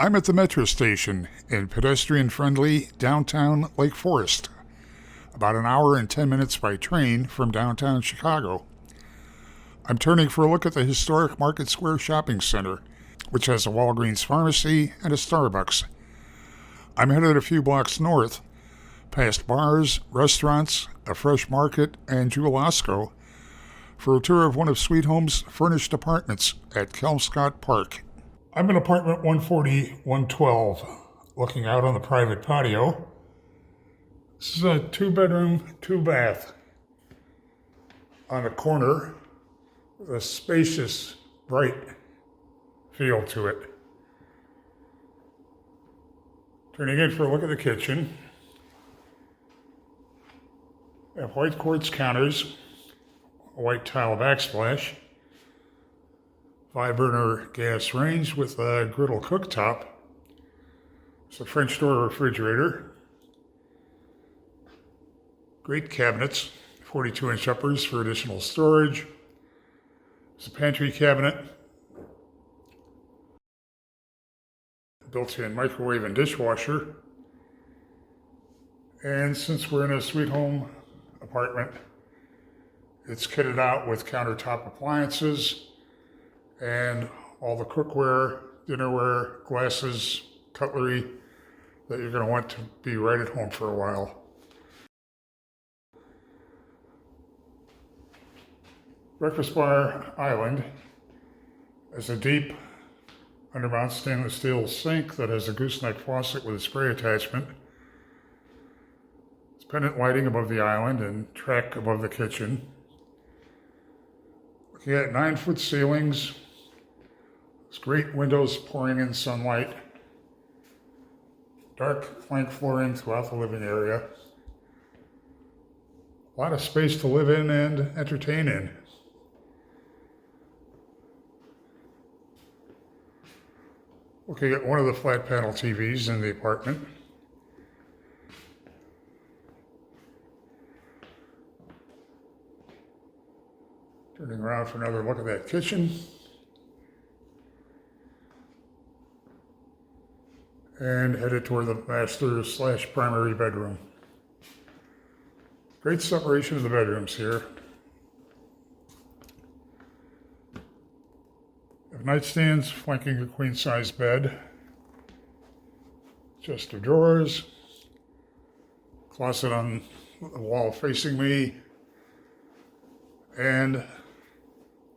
I'm at the metro station in pedestrian-friendly downtown Lake Forest, about an hour and 10 minutes by train from downtown Chicago. I'm turning for a look at the historic Market Square Shopping Center, which has a Walgreens pharmacy and a Starbucks. I'm headed a few blocks north, past bars, restaurants, a fresh market, and Jewel-Osco, for a tour of one of Sweet Home's furnished apartments at Kelmscott Park. I'm in apartment 140-112, looking out on the private patio. This is a 2-bedroom, 2-bath on a corner with a spacious, bright feel to it. Turning in for a look at the kitchen. We have white quartz counters, a white tile backsplash, 5-burner gas range with a griddle cooktop. It's a French door refrigerator. Great cabinets, 42-inch uppers for additional storage. It's a pantry cabinet, built-in microwave and dishwasher. And since we're in a Sweet Home apartment, it's kitted out with countertop appliances and all the cookware, dinnerware, glasses, cutlery that you're going to want to be right at home for a while. Breakfast bar island is a deep undermount stainless steel sink that has a gooseneck faucet with a spray attachment. It's pendant lighting above the island and track above the kitchen. Looking at 9-foot ceilings, there's great windows pouring in sunlight, dark plank flooring throughout the living area. A lot of space to live in and entertain in. Looking at one of the flat panel TVs in the apartment. Turning around for another look at that kitchen. And headed toward the master/primary bedroom. Great separation of the bedrooms here. Have nightstands flanking a queen-size bed. Chest of drawers. Closet on the wall facing me. And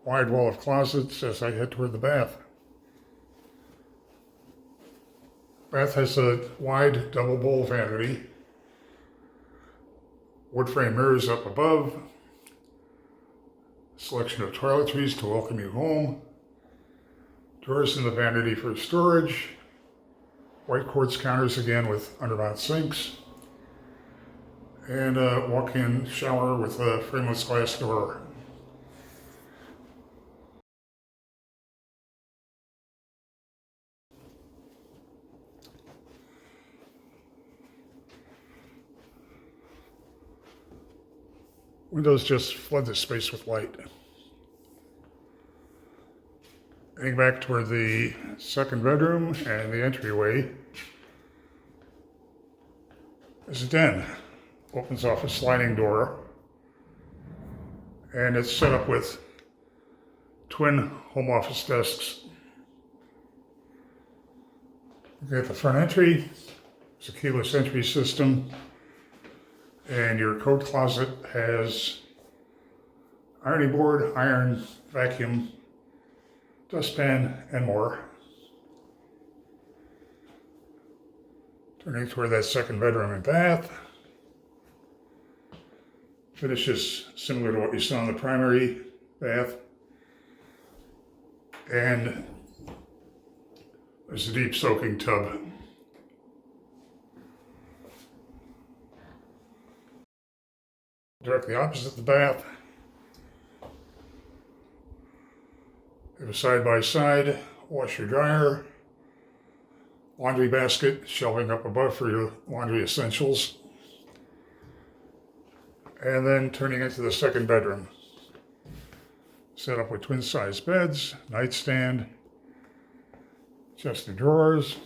wide wall of closets as I head toward the bath. Bath has a wide double bowl vanity. Wood frame mirrors up above. Selection of toiletries to welcome you home. Drawers in the vanity for storage. White quartz counters again with undermount sinks. And a walk-in shower with a frameless glass door. Windows just flood the space with light. Heading back toward the second bedroom and the entryway. There's a den. Opens off a sliding door. And it's set up with twin home office desks. Looking at the front entry, it's a keyless entry system. And your coat closet has ironing board, iron, vacuum, dustpan, and more. Turning toward that second bedroom and bath. Finishes similar to what you saw in the primary bath. And there's a deep soaking tub. Directly opposite the bath, you have a side-by-side washer dryer, laundry basket shelving up above for your laundry essentials, and then turning into the second bedroom. Set up with twin-size beds, nightstand, chest of drawers,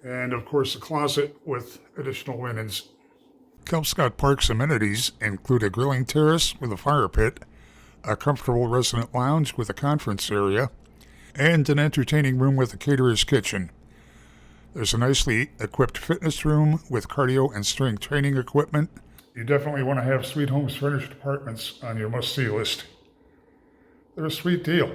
And of course, a closet with additional linens. Kelmscott Park's amenities include a grilling terrace with a fire pit, a comfortable resident lounge with a conference area, and an entertaining room with a caterer's kitchen. There's a nicely equipped fitness room with cardio and strength training equipment. You definitely want to have Sweet Homes Furnished Apartments on your must-see list. They're a sweet deal.